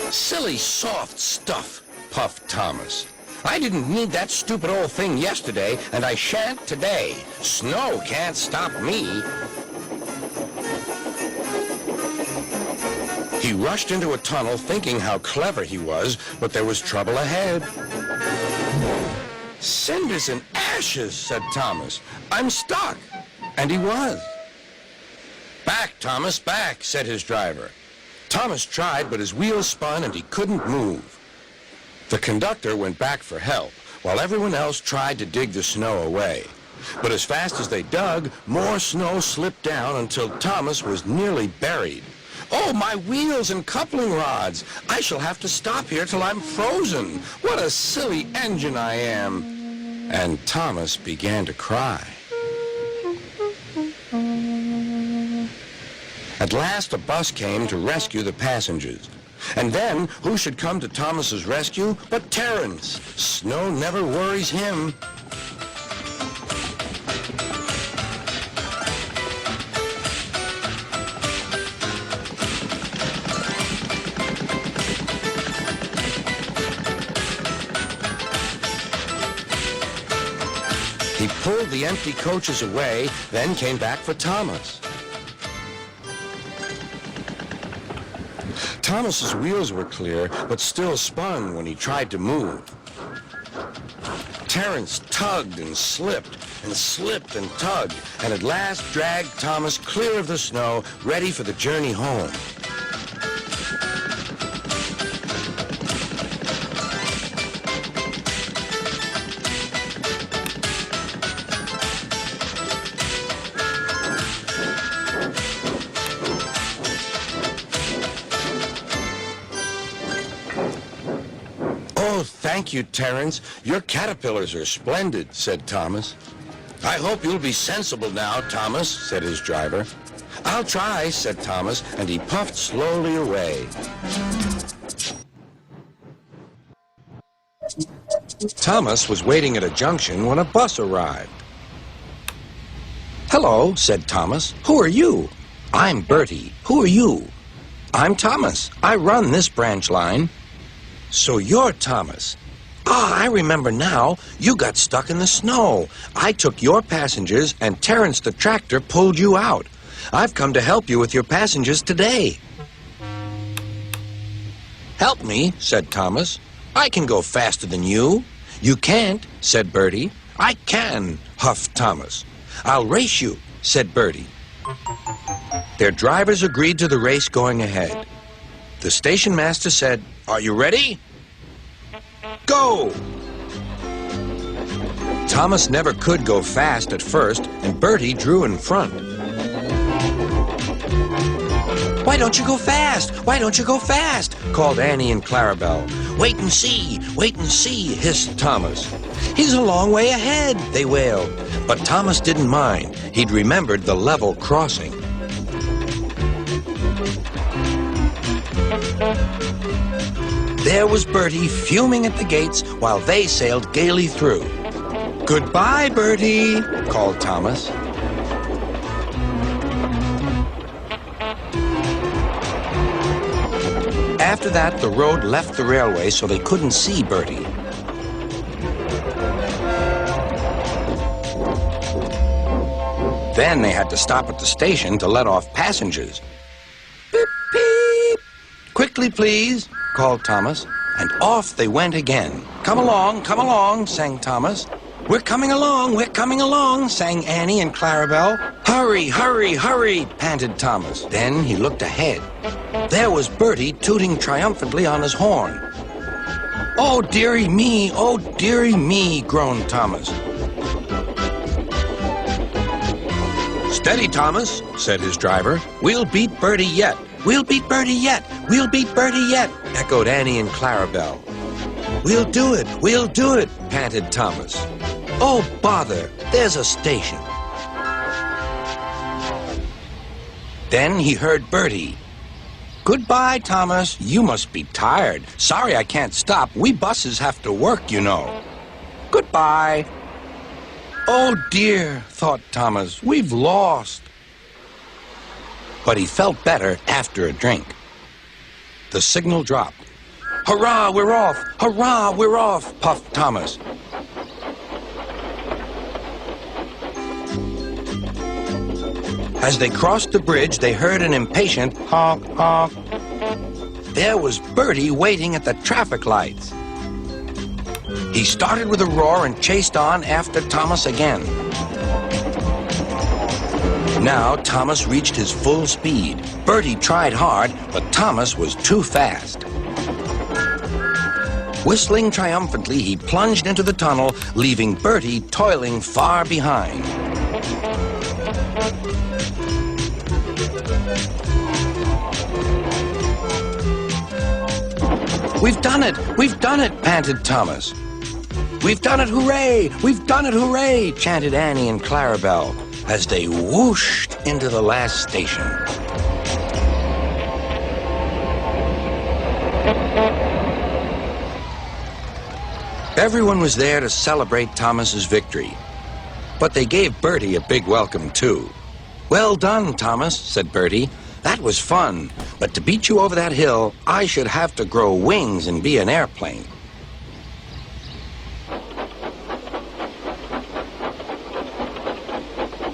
Silly, soft stuff, puffed Thomas. I didn't need that stupid old thing yesterday, and I shan't today. Snow can't stop me. He rushed into a tunnel thinking how clever he was, but there was trouble ahead. Cinders and ashes, said Thomas. I'm stuck. And he was. Back, Thomas, back, said his driver. Thomas tried, but his wheels spun and he couldn't move. The conductor went back for help, while everyone else tried to dig the snow away. But as fast as they dug, more snow slipped down until Thomas was nearly buried. Oh, my wheels and coupling rods! I shall have to stop here till I'm frozen. What a silly engine I am! And Thomas began to cry. At last, a bus came to rescue the passengers. And then, who should come to Thomas's rescue but Terence? Snow never worries him. He pulled the empty coaches away, then came back for Thomas. Thomas's wheels were clear, but still spun when he tried to move. Terence tugged and slipped and tugged, and at last dragged Thomas clear of the snow, ready for the journey home. Oh, thank you, Terence. Your caterpillars are splendid, said Thomas. I hope you'll be sensible now, Thomas, said his driver. I'll try, said Thomas, and he puffed slowly away. Thomas was waiting at a junction when a bus arrived. Hello, said Thomas. Who are you? I'm Bertie. Who are you? I'm Thomas. I run this branch line. So you're Thomas. Ah, I remember now. You got stuck in the snow. I took your passengers, and Terence the tractor pulled you out. I've come to help you with your passengers today. Help me, said Thomas. I can go faster than you. You can't, said Bertie. I can, huffed Thomas. I'll race you, said Bertie. Their drivers agreed to the race going ahead. The station master said, Are you ready? Go! Thomas never could go fast at first, and Bertie drew in front. Why don't you go fast? Why don't you go fast? Called Annie and Clarabelle. Wait and see, hissed Thomas. He's a long way ahead, they wailed. But Thomas didn't mind. He'd remembered the level crossing. There was Bertie fuming at the gates while they sailed gaily through. Goodbye, Bertie, called Thomas. After that, the road left the railway so they couldn't see Bertie. Then they had to stop at the station to let off passengers. Beep, beep. Quickly, please, called Thomas, and off they went again. Come along, sang Thomas. We're coming along, sang Annie and Clarabelle. Hurry, hurry, hurry, panted Thomas. Then he looked ahead. There was Bertie tooting triumphantly on his horn. Oh, dearie me, groaned Thomas. Steady, Thomas, said his driver. We'll beat Bertie yet. We'll beat Bertie yet. We'll beat Bertie yet, echoed Annie and Clarabelle. We'll do it, panted Thomas. Oh, bother, there's a station. Then he heard Bertie. Goodbye, Thomas. You must be tired. Sorry I can't stop. We buses have to work, you know. Goodbye. Oh, dear, thought Thomas. We've lost. But he felt better after a drink. The signal dropped. Hurrah, we're off! Hurrah, we're off! Puffed Thomas. As they crossed the bridge, they heard an impatient honk, honk. There was Bertie waiting at the traffic lights. He started with a roar and chased on after Thomas again. Now Thomas reached his full speed. Bertie tried hard, but Thomas was too fast. Whistling triumphantly, he plunged into the tunnel, leaving Bertie toiling far behind. "We've done it! We've done it!" panted Thomas. "We've done it, hooray! We've done it, hooray!" chanted Annie and Clarabelle as they whooshed into the last station. Everyone was there to celebrate Thomas's victory, but they gave Bertie a big welcome too. "Well done, Thomas," said Bertie. "That was fun, but to beat you over that hill, I should have to grow wings and be an airplane."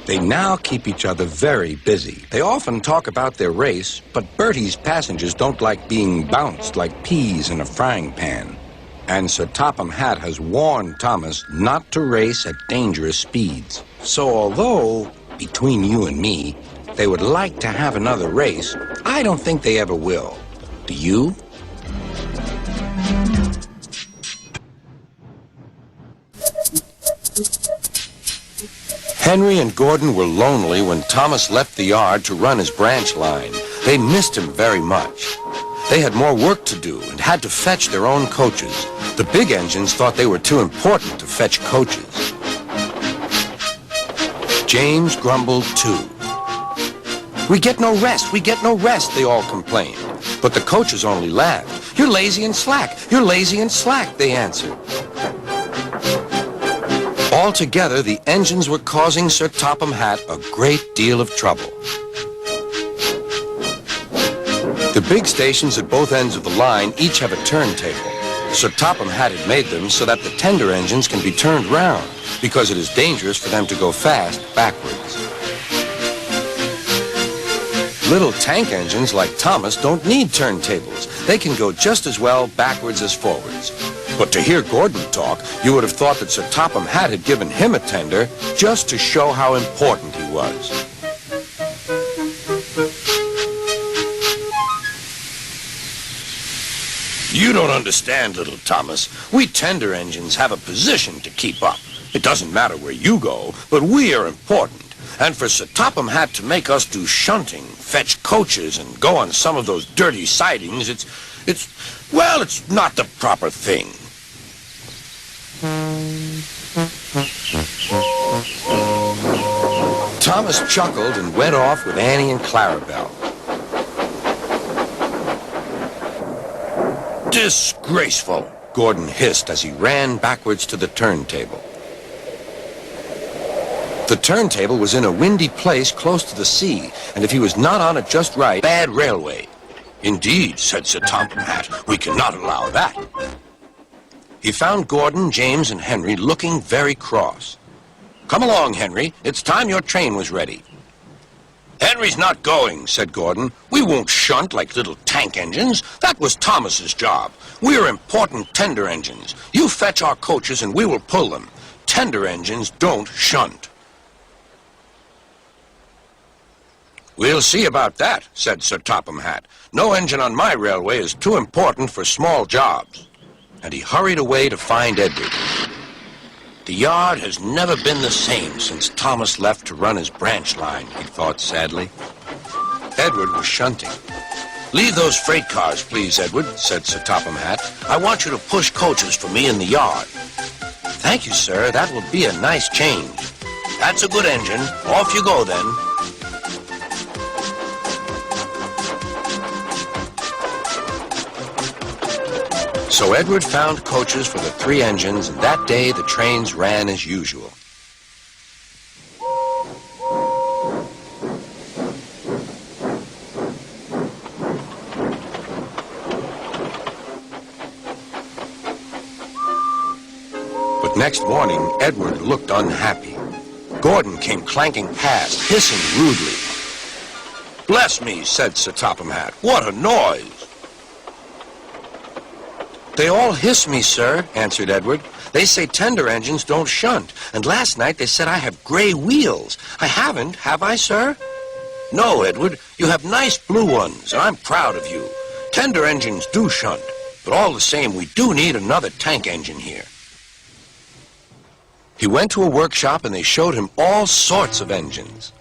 They now keep each other very busy. They often talk about their race, but Bertie's passengers don't like being bounced like peas in a frying pan. And Sir Topham Hatt has warned Thomas not to race at dangerous speeds. So although, between you and me, they would like to have another race, I don't think they ever will. Do you? Henry and Gordon were lonely when Thomas left the yard to run his branch line. They missed him very much. They had more work to do and had to fetch their own coaches. The big engines thought they were too important to fetch coaches. James grumbled too. "We get no rest, we get no rest," they all complained. But the coaches only laughed. "You're lazy and slack, you're lazy and slack," they answered. Altogether, the engines were causing Sir Topham Hatt a great deal of trouble. The big stations at both ends of the line each have a turntable. Sir Topham Hatt had made them so that the tender engines can be turned round, because it is dangerous for them to go fast backwards. Little tank engines like Thomas don't need turntables. They can go just as well backwards as forwards. But to hear Gordon talk, you would have thought that Sir Topham Hatt had given him a tender just to show how important he was. "You don't understand, little Thomas. We tender engines have a position to keep up. It doesn't matter where you go, but we are important. And for Sir Topham Hatt to make us do shunting, fetch coaches, and go on some of those dirty sidings, it's not the proper thing." Thomas chuckled and went off with Annie and Clarabelle. "Disgraceful," Gordon hissed as he ran backwards to the turntable. The turntable was in a windy place close to the sea, and if he was not on it just right, bad railway. "Indeed," said Sir Topham Hatt, "we cannot allow that." He found Gordon, James, and Henry looking very cross. "Come along, Henry. It's time your train was ready." "Henry's not going," said Gordon. "We won't shunt like little tank engines. That was Thomas's job. We're important tender engines. You fetch our coaches and we will pull them. Tender engines don't shunt." "We'll see about that," said Sir Topham Hatt. "No engine on my railway is too important for small jobs." And he hurried away to find Edward. The yard has never been the same since Thomas left to run his branch line, he thought sadly. Edward was shunting. "Leave those freight cars, please, Edward," said Sir Topham Hatt. "I want you to push coaches for me in the yard." "Thank you, sir. That will be a nice change." "That's a good engine. Off you go, then." So Edward found coaches for the 3 engines, and that day the trains ran as usual. Next morning, Edward looked unhappy. Gordon came clanking past, hissing rudely. "Bless me," said Sir Topham Hatt. "What a noise!" "They all hiss me, sir," answered Edward. "They say tender engines don't shunt, and last night they said I have gray wheels. I haven't, have I, sir?" "No, Edward, you have nice blue ones, and I'm proud of you. Tender engines do shunt, but all the same, we do need another tank engine here." He went to a workshop and they showed him all sorts of engines.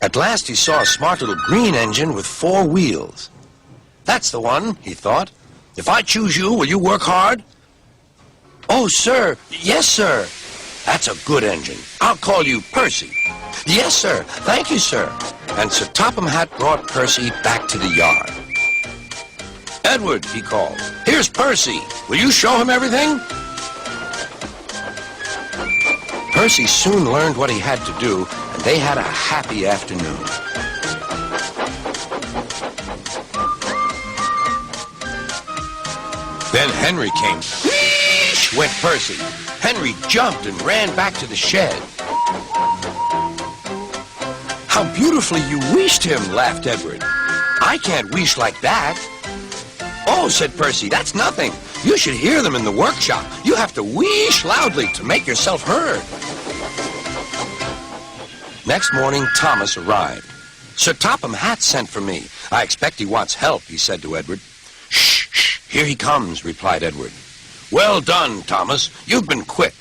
At last he saw a smart little green engine with 4 wheels. "That's the one," he thought. "If I choose you, will you work hard?" "Oh, sir, yes, sir." "That's a good engine. I'll call you Percy." "Yes, sir. Thank you, sir." And Sir Topham Hatt brought Percy back to the yard. "Edward," he called, "here's Percy. Will you show him everything?" Percy soon learned what he had to do, and they had a happy afternoon. Then Henry came. Wheesh went Percy. Henry jumped and ran back to the shed. "How beautifully you wheeshed him," laughed Edward. "I can't wheesh like that." "Oh," said Percy, "that's nothing. You should hear them in the workshop. You have to wheesh loudly to make yourself heard." Next morning, Thomas arrived. "Sir Topham Hatt sent for me. I expect he wants help," he said to Edward. "Shh, shh, here he comes," replied Edward. "Well done, Thomas. You've been quick.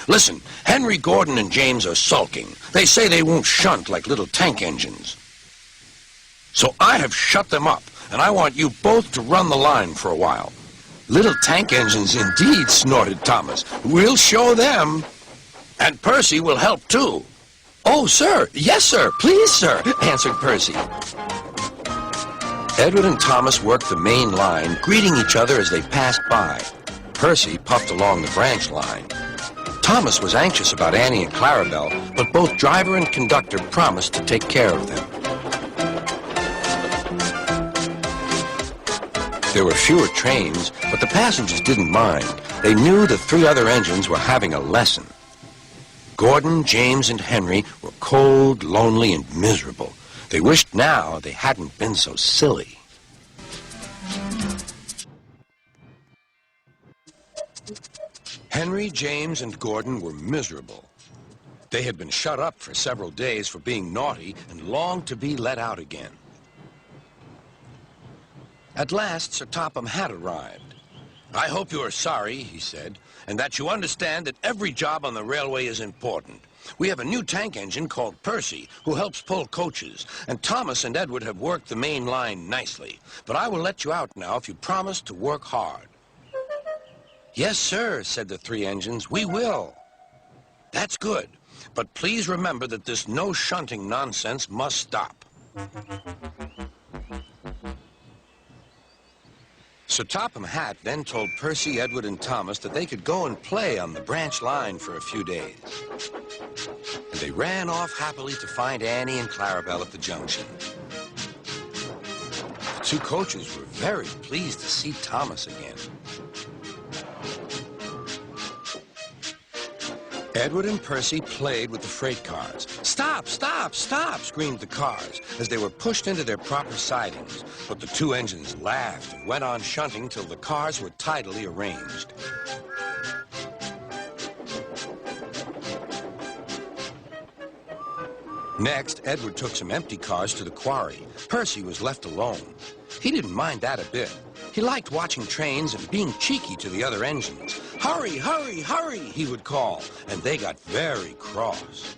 Listen, Henry, Gordon, and James are sulking. They say they won't shunt like little tank engines. So I have shut them up, and I want you both to run the line for a while." "Little tank engines indeed," snorted Thomas. "We'll show them. And Percy will help too." "Oh, sir, yes, sir, please, sir," answered Percy. Edward and Thomas worked the main line, greeting each other as they passed by. Percy puffed along the branch line. Thomas was anxious about Annie and Clarabelle, but both driver and conductor promised to take care of them. There were fewer trains, but the passengers didn't mind. They knew the 3 other engines were having a lesson. Gordon, James, and Henry were cold, lonely, and miserable. They wished now they hadn't been so silly. Henry, James, and Gordon were miserable. They had been shut up for several days for being naughty and longed to be let out again. At last, Sir Topham Hatt arrived. "I hope you are sorry," he said, "and that you understand that every job on the railway is important. We have a new tank engine called Percy, who helps pull coaches, and Thomas and Edward have worked the main line nicely. But I will let you out now if you promise to work hard." "Yes, sir," said the 3 engines, "we will." "That's good. But please remember that this no shunting nonsense must stop." Sir Topham Hatt then told Percy, Edward, and Thomas that they could go and play on the branch line for a few days. And they ran off happily to find Annie and Clarabelle at the junction. The 2 coaches were very pleased to see Thomas again. Edward and Percy played with the freight cars. "Stop, stop, stop," screamed the cars as they were pushed into their proper sidings. But the 2 engines laughed and went on shunting till the cars were tidily arranged. Next, Edward took some empty cars to the quarry. Percy was left alone. He didn't mind that a bit. He liked watching trains and being cheeky to the other engines. "Hurry, hurry, hurry," he would call, and they got very cross.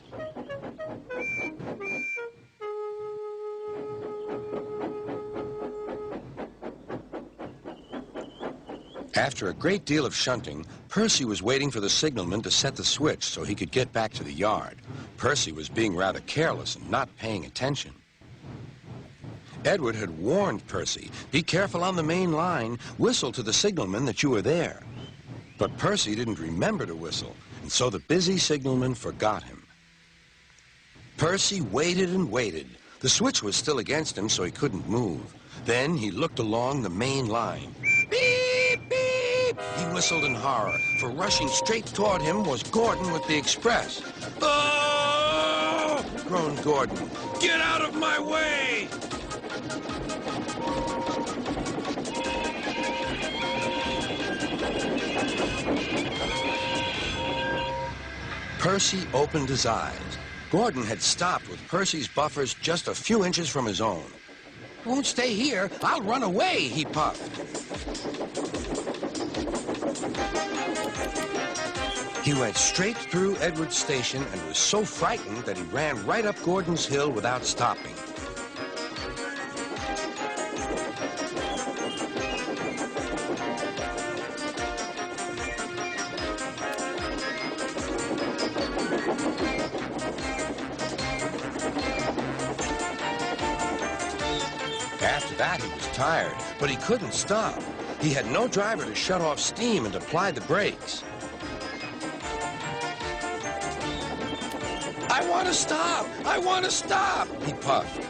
After a great deal of shunting, Percy was waiting for the signalman to set the switch so he could get back to the yard. Percy was being rather careless and not paying attention. Edward had warned Percy, "Be careful on the main line. Whistle to the signalman that you are there." But Percy didn't remember to whistle, and so the busy signalman forgot him. Percy waited and waited. The switch was still against him, so he couldn't move. Then he looked along the main line. Beep, beep! He whistled in horror, for rushing straight toward him was Gordon with the express. Oh! Groaned Gordon. Get out of my way! Percy opened his eyes. Gordon had stopped with Percy's buffers just a few inches from his own. Won't stay here. I'll run away, he puffed. He went straight through Edwards Station and was so frightened that he ran right up Gordon's Hill without stopping. After that, he was tired, but he couldn't stop. He had no driver to shut off steam and apply the brakes. I want to stop! I want to stop! He puffed.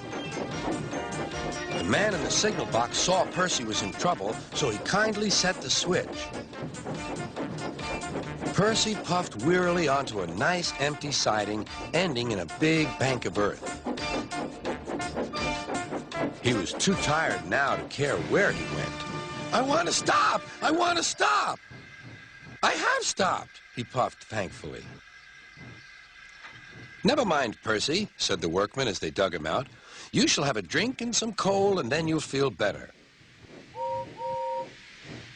The man in the signal box saw Percy was in trouble, so he kindly set the switch. Percy puffed wearily onto a nice empty siding, ending in a big bank of earth. He was too tired now to care where he went. I want to stop! I want to stop! I have stopped, he puffed thankfully. Never mind, Percy, said the workmen as they dug him out. You shall have a drink and some coal, and then you'll feel better.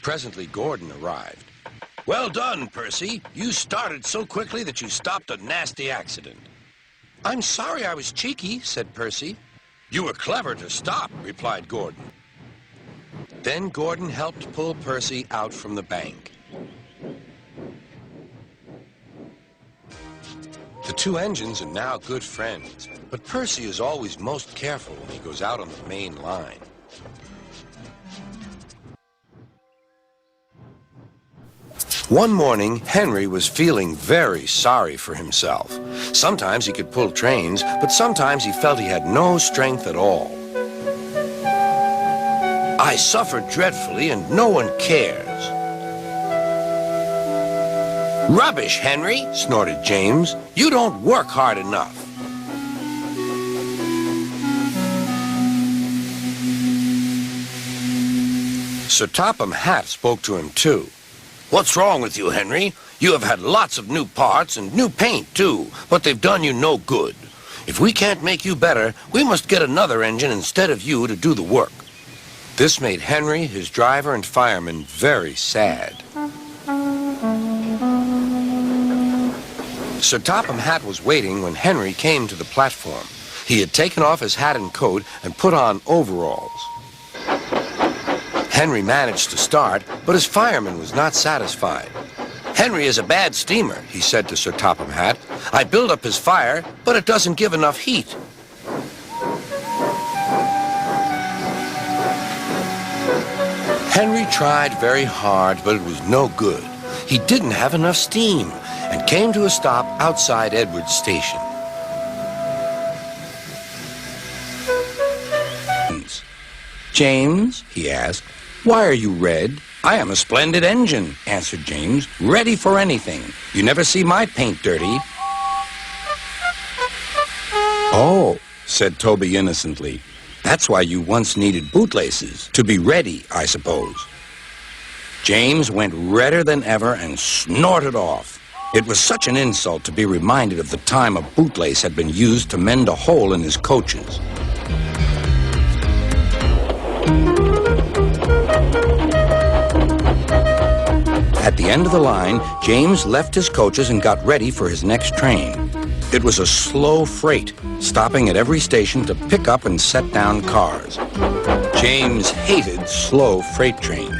Presently, Gordon arrived. Well done, Percy. You started so quickly that you stopped a nasty accident. I'm sorry I was cheeky, said Percy. You were clever to stop, replied Gordon. Then Gordon helped pull Percy out from the bank. The two engines are now good friends, but Percy is always most careful when he goes out on the main line. One morning, Henry was feeling very sorry for himself. Sometimes he could pull trains, but sometimes he felt he had no strength at all. I suffer dreadfully and no one cares. Rubbish, Henry, snorted James. You don't work hard enough. Sir Topham Hatt spoke to him too. What's wrong with you, Henry? You have had lots of new parts and new paint, too, but they've done you no good. If we can't make you better, we must get another engine instead of you to do the work. This made Henry, his driver, and fireman very sad. Sir Topham Hatt was waiting when Henry came to the platform. He had taken off his hat and coat and put on overalls. Henry managed to start, but his fireman was not satisfied. Henry is a bad steamer, he said to Sir Topham Hatt. I build up his fire, but it doesn't give enough heat. Henry tried very hard, but it was no good. He didn't have enough steam and came to a stop outside Edwards Station. James, he asked, why are you red? I am a splendid engine, answered James, ready for anything. You never see my paint dirty. Oh, said Toby innocently. That's why you once needed bootlaces, to be ready, I suppose. James went redder than ever and snorted off. It was such an insult to be reminded of the time a bootlace had been used to mend a hole in his coaches. At the end of the line, James left his coaches and got ready for his next train. It was a slow freight, stopping at every station to pick up and set down cars. James hated slow freight trains.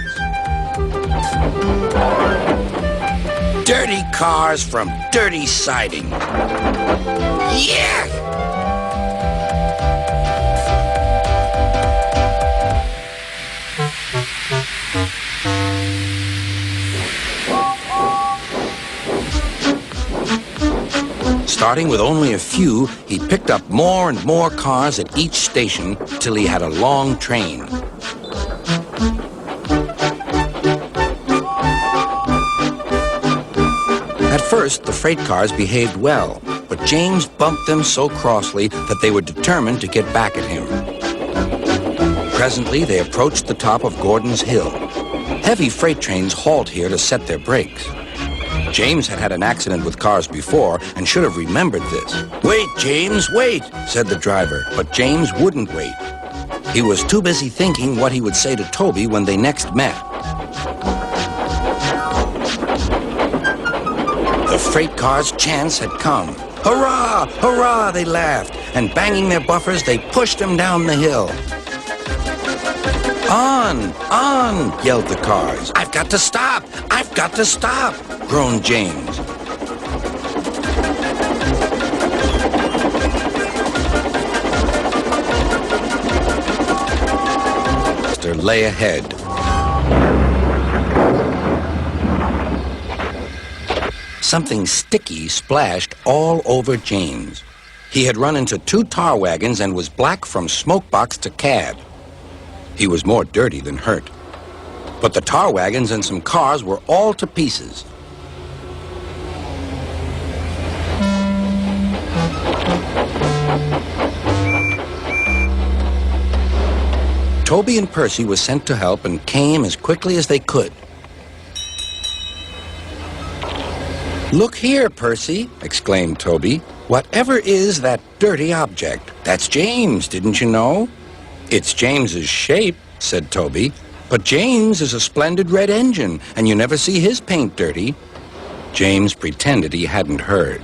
Dirty cars from dirty siding. Yeah! Starting with only a few, he picked up more and more cars at each station till he had a long train. At first, the freight cars behaved well, but James bumped them so crossly that they were determined to get back at him. Presently, they approached the top of Gordon's Hill. Heavy freight trains halt here to set their brakes. James had had an accident with cars before and should have remembered this. "Wait, James, wait," said the driver, but James wouldn't wait. He was too busy thinking what he would say to Toby when they next met. The freight car's chance had come. "Hurrah! Hurrah!" they laughed, and banging their buffers, they pushed him down the hill. "On! On!" yelled the cars. "I've got to stop! I've got to stop!" groaned James. Monster lay ahead. Something sticky splashed all over James. He had run into 2 tar wagons and was black from smokebox to cab. He was more dirty than hurt. But the tar wagons and some cars were all to pieces. Toby and Percy were sent to help and came as quickly as they could. "Look here, Percy," exclaimed Toby. "Whatever is that dirty object? That's James, didn't you know?" "It's James's shape," said Toby. "But James is a splendid red engine, and you never see his paint dirty." James pretended he hadn't heard.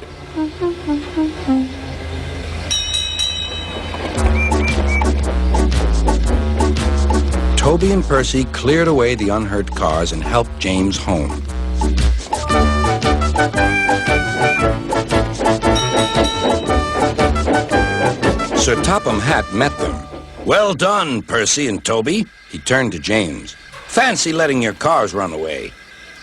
Toby and Percy cleared away the unhurt cars and helped James home. Sir Topham Hatt met them. "Well done, Percy and Toby," he turned to James. "Fancy letting your cars run away.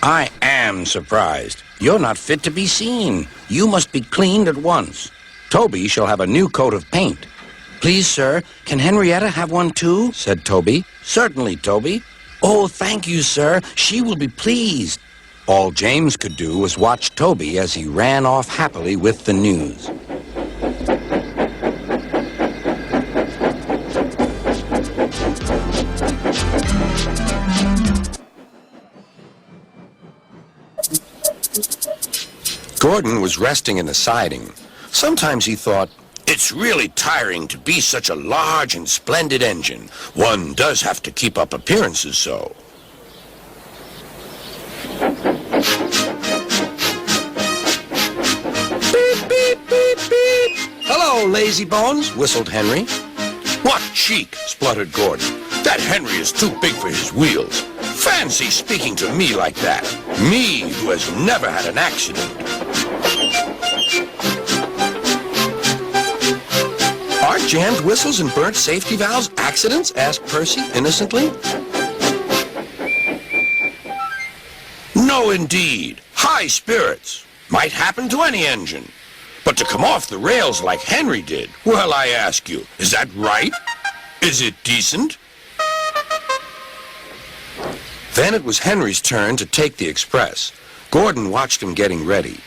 I am surprised. You're not fit to be seen. You must be cleaned at once. Toby shall have a new coat of paint." "Please, sir, can Henrietta have one too?" said Toby. "Certainly, Toby." "Oh, thank you, sir. She will be pleased." All James could do was watch Toby as he ran off happily with the news. Gordon was resting in the siding. Sometimes he thought, "It's really tiring to be such a large and splendid engine. One does have to keep up appearances so." "Beep, beep, beep, beep. Hello, lazy bones," whistled Henry. "What cheek," spluttered Gordon. "That Henry is too big for his wheels. Fancy speaking to me like that. Me, who has never had an accident." "Are jammed whistles and burnt safety valves accidents?" asked Percy innocently. "No, indeed. High spirits. Might happen to any engine. But to come off the rails like Henry did, well, I ask you, is that right? Is it decent?" Then it was Henry's turn to take the express. Gordon watched him getting ready.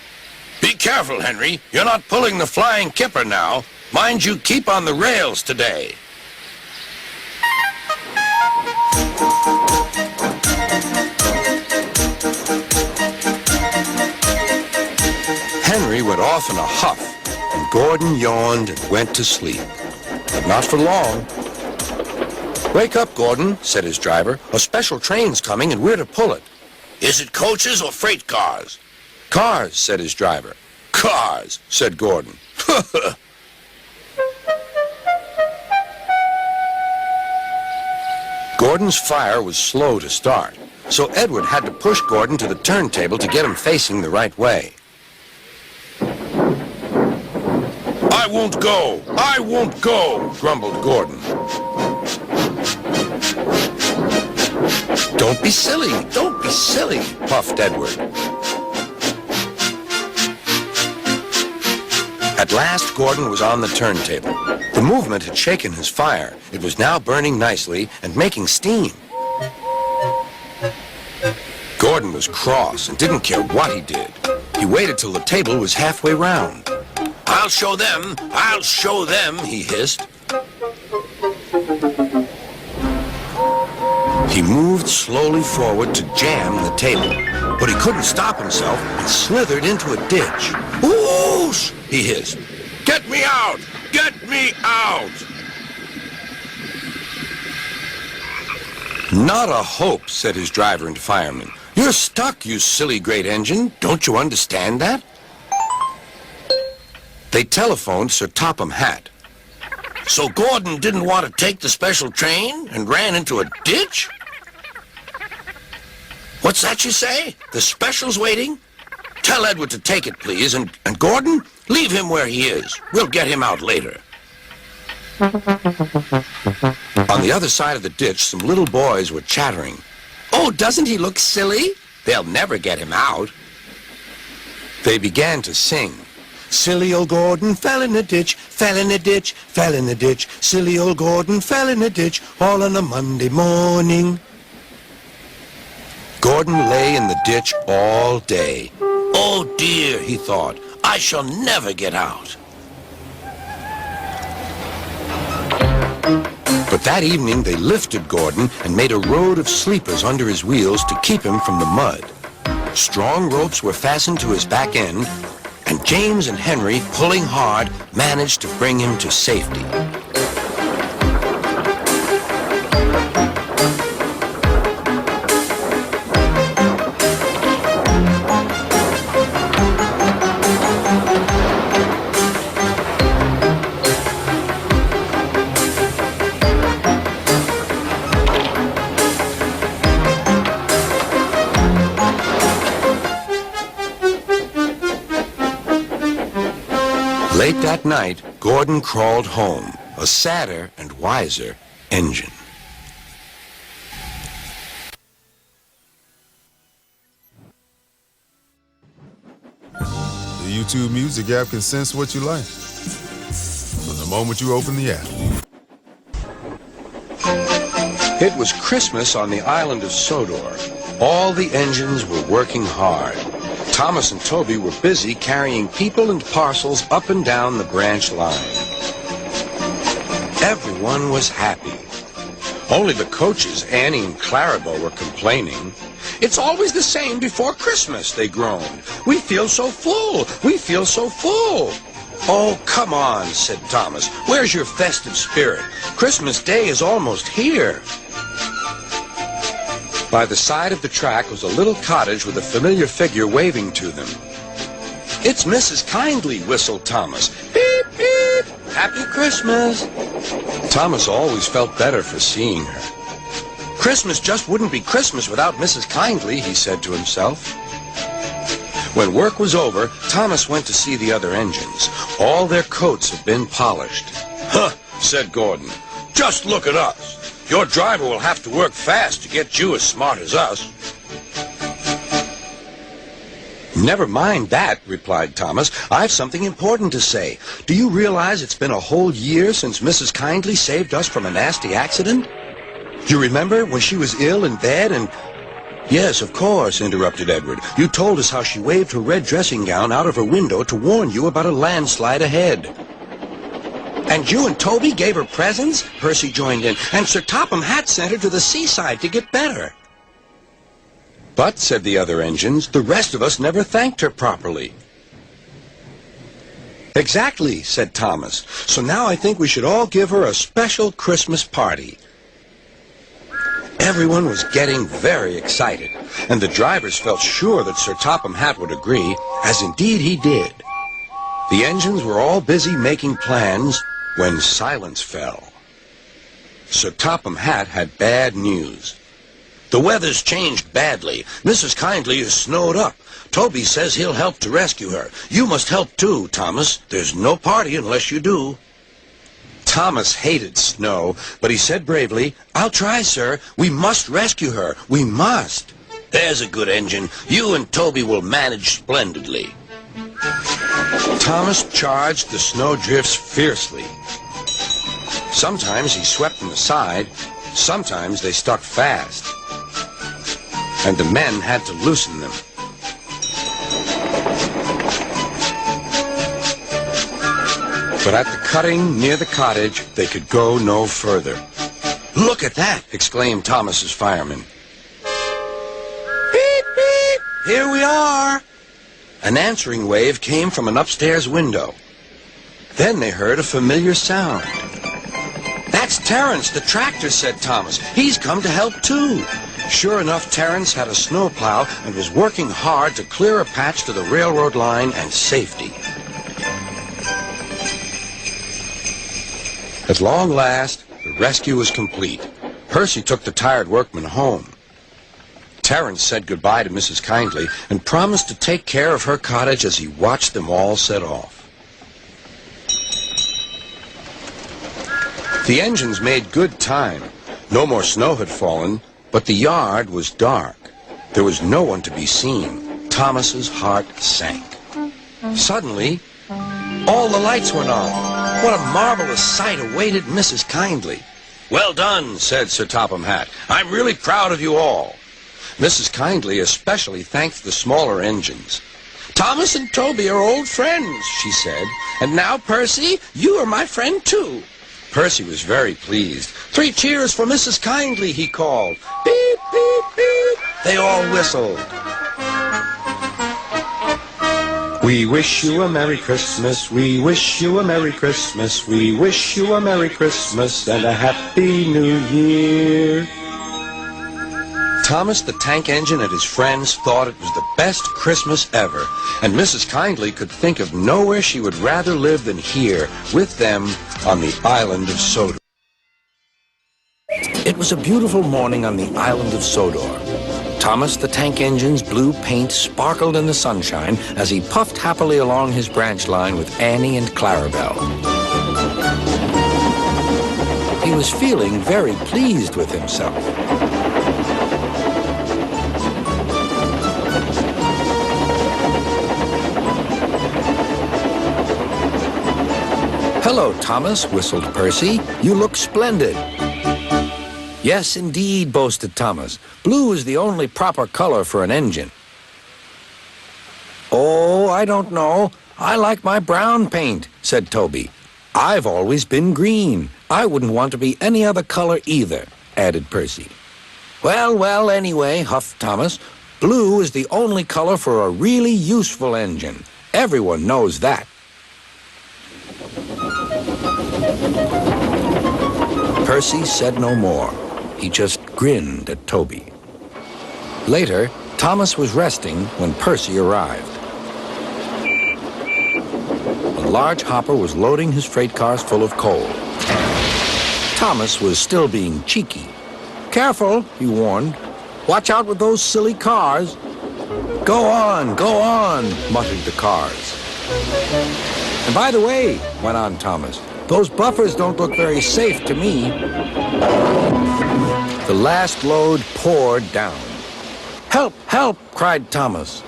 "Be careful, Henry. You're not pulling the flying kipper now. Mind you keep on the rails today." Henry went off in a huff, and Gordon yawned and went to sleep. But not for long. "Wake up, Gordon," said his driver. "A special train's coming, and we're to pull it." "Is it coaches or freight cars?" "Cars," said his driver. "Cars," said Gordon. Gordon's fire was slow to start, so Edward had to push Gordon to the turntable to get him facing the right way. "I won't go! I won't go!" grumbled Gordon. "Don't be silly! Don't be silly!" puffed Edward. At last, Gordon was on the turntable. The movement had shaken his fire. It was now burning nicely and making steam. Gordon was cross and didn't care what he did. He waited till the table was halfway round. I'll show them, he hissed. He moved slowly forward to jam the table, but he couldn't stop himself and slithered into a ditch. Whoosh! He hissed. Get me out! Get me out! Not a hope, said his driver and fireman. You're stuck, you silly great engine. Don't you understand that? They telephoned Sir Topham Hatt. So Gordon didn't want to take the special train and ran into a ditch? What's that you say? The special's waiting? Tell Edward to take it, please, and Gordon, leave him where he is. We'll get him out later. On the other side of the ditch, some little boys were chattering. Oh, doesn't he look silly? They'll never get him out. They began to sing. Silly old Gordon fell in the ditch, fell in the ditch, fell in the ditch. Silly old Gordon fell in the ditch, all on a Monday morning. Gordon lay in the ditch all day. Oh dear, he thought, I shall never get out. But that evening they lifted Gordon and made a road of sleepers under his wheels to keep him from the mud. Strong ropes were fastened to his back end, and James and Henry, pulling hard, managed to bring him to safety. Late that night, Gordon crawled home, a sadder and wiser engine. The YouTube Music app can sense what you like from the moment you open the app. It was Christmas on the island of Sodor. All the engines were working hard. Thomas and Toby were busy carrying people and parcels up and down the branch line. Everyone was happy. Only the coaches, Annie and Clarabelle, were complaining. It's always the same before Christmas, they groaned. We feel so full. We feel so full. Oh, come on, said Thomas. Where's your festive spirit? Christmas Day is almost here. By the side of the track was a little cottage with a familiar figure waving to them. It's Mrs. Kindly, whistled Thomas. Beep, beep, Happy Christmas. Thomas always felt better for seeing her. Christmas just wouldn't be Christmas without Mrs. Kindly, he said to himself. When work was over, Thomas went to see the other engines. All their coats had been polished. Huh, said Gordon. Just look at us. Your driver will have to work fast to get you as smart as us. Never mind that, replied Thomas. I've something important to say. Do you realize it's been a whole year since Mrs. Kindly saved us from a nasty accident? You remember when she was ill in bed and... Yes, of course, interrupted Edward. You told us how she waved her red dressing gown out of her window to warn you about a landslide ahead. And you and Toby gave her presents? Percy joined in. And Sir Topham Hatt sent her to the seaside to get better. But, said the other engines, the rest of us never thanked her properly. Exactly, said Thomas. So now I think we should all give her a special Christmas party. Everyone was getting very excited, and the drivers felt sure that Sir Topham Hatt would agree, as indeed he did. The engines were all busy making plans when silence fell. Sir Topham Hatt had bad news. The weather's changed badly. Mrs. Kindly is snowed up. Toby says he'll help to rescue her. You must help too, Thomas. There's no party unless you do. Thomas hated snow, but he said bravely, I'll try, sir. We must rescue her. We must. There's a good engine. You and Toby will manage splendidly. Thomas charged the snowdrifts fiercely. Sometimes he swept them aside, sometimes they stuck fast, and the men had to loosen them. But at the cutting near the cottage, they could go no further. "Look at that!" exclaimed Thomas's fireman. "Beep, beep! Here we are!" An answering wave came from an upstairs window. Then they heard a familiar sound. "That's Terrence, the tractor," said Thomas. "He's come to help, too." Sure enough, Terrence had a snowplow and was working hard to clear a patch to the railroad line and safety. At long last, the rescue was complete. Percy took the tired workmen home. Terrence said goodbye to Mrs. Kindly and promised to take care of her cottage as he watched them all set off. The engines made good time. No more snow had fallen, but the yard was dark. There was no one to be seen. Thomas's heart sank. Suddenly, all the lights went on. What a marvelous sight awaited Mrs. Kindly. "Well done," said Sir Topham Hatt. "I'm really proud of you all." Mrs. Kindly especially thanked the smaller engines. "Thomas and Toby are old friends," she said. "And now, Percy, you are my friend, too." Percy was very pleased. "3 cheers for Mrs. Kindly," he called. "Beep, beep, beep." They all whistled. "We wish you a Merry Christmas, we wish you a Merry Christmas, we wish you a Merry Christmas and a Happy New Year." Thomas the Tank Engine and his friends thought it was the best Christmas ever, and Mrs. Kindly could think of nowhere she would rather live than here, with them on the island of Sodor. It was a beautiful morning on the island of Sodor. Thomas the Tank Engine's blue paint sparkled in the sunshine as he puffed happily along his branch line with Annie and Clarabelle. He was feeling very pleased with himself. "Hello, Thomas," whistled Percy. "You look splendid." "Yes, indeed," boasted Thomas. "Blue is the only proper color for an engine." "Oh, I don't know. I like my brown paint," said Toby. "I've always been green. I wouldn't want to be any other color either," added Percy. "Well, well, anyway," huffed Thomas, "blue is the only color for a really useful engine. Everyone knows that." Percy said no more. He just grinned at Toby. Later, Thomas was resting when Percy arrived. A large hopper was loading his freight cars full of coal. Thomas was still being cheeky. "Careful," he warned. "Watch out with those silly cars." Go on," muttered the cars. "And by the way," went on Thomas, "those buffers don't look very safe to me." The last load poured down. "Help, help," cried Thomas.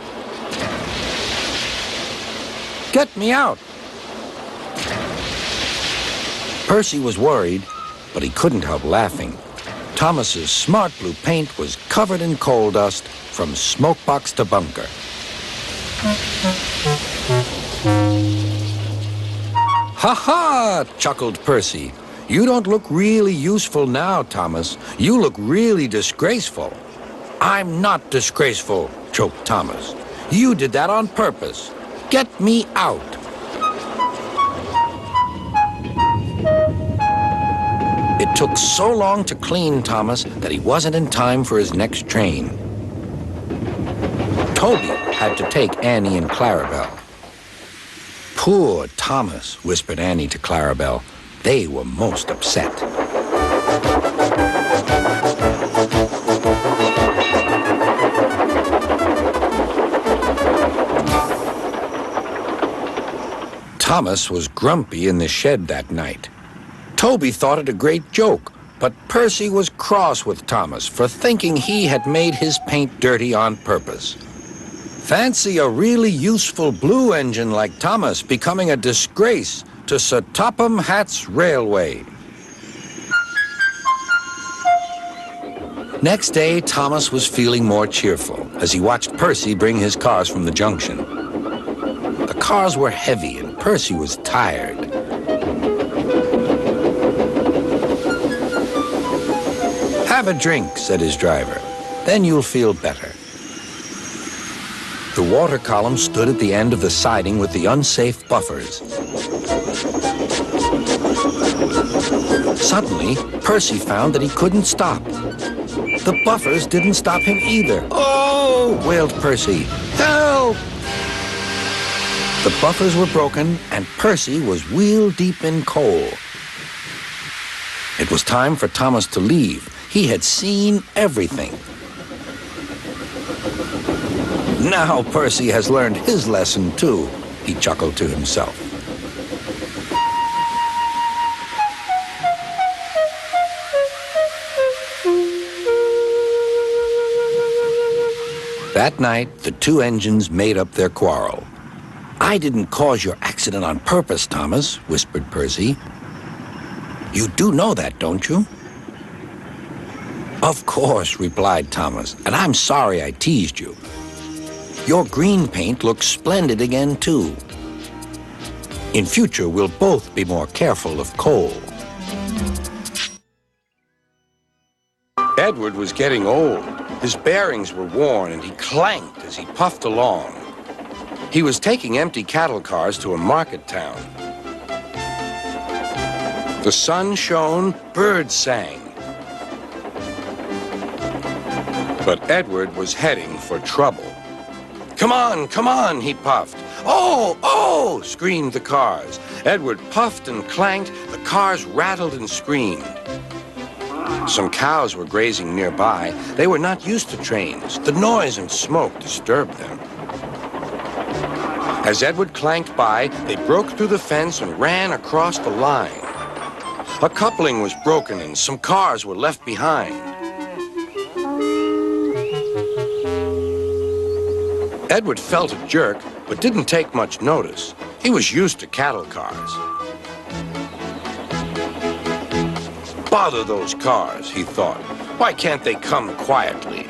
"Get me out." Percy was worried, but he couldn't help laughing. Thomas's smart blue paint was covered in coal dust from smokebox to bunker. "Ha ha!" chuckled Percy. "You don't look really useful now, Thomas. You look really disgraceful." "I'm not disgraceful," choked Thomas. "You did that on purpose. Get me out." It took so long to clean Thomas that he wasn't in time for his next train. Toby had to take Annie and Clarabelle. "Poor Thomas," whispered Annie to Clarabelle. They were most upset. Thomas was grumpy in the shed that night. Toby thought it a great joke, but Percy was cross with Thomas for thinking he had made his paint dirty on purpose. Fancy a really useful blue engine like Thomas becoming a disgrace to Sir Topham Hatt's railway. Next day, Thomas was feeling more cheerful as he watched Percy bring his cars from the junction. The cars were heavy and Percy was tired. "Have a drink," said his driver. "Then you'll feel better." The water column stood at the end of the siding with the unsafe buffers. Suddenly, Percy found that he couldn't stop. The buffers didn't stop him either. "Oh!" wailed Percy. "Help!" The buffers were broken, and Percy was wheel-deep in coal. It was time for Thomas to leave. He had seen everything. "Now Percy has learned his lesson, too," he chuckled to himself. That night, the two engines made up their quarrel. "I didn't cause your accident on purpose, Thomas," whispered Percy. "You do know that, don't you?" "Of course," replied Thomas, "and I'm sorry I teased you. Your green paint looks splendid again, too. In future, we'll both be more careful of coal." Edward was getting old. His bearings were worn, and he clanked as he puffed along. He was taking empty cattle cars to a market town. The sun shone, birds sang. But Edward was heading for trouble. Come on," he puffed. "Oh, oh!" screamed the cars. Edward puffed and clanked. The cars rattled and screamed. Some cows were grazing nearby. They were not used to trains. The noise and smoke disturbed them. As Edward clanked by, they broke through the fence and ran across the line. A coupling was broken and some cars were left behind. Edward felt a jerk, but didn't take much notice. He was used to cattle cars. "Bother those cars," he thought. "Why can't they come quietly?"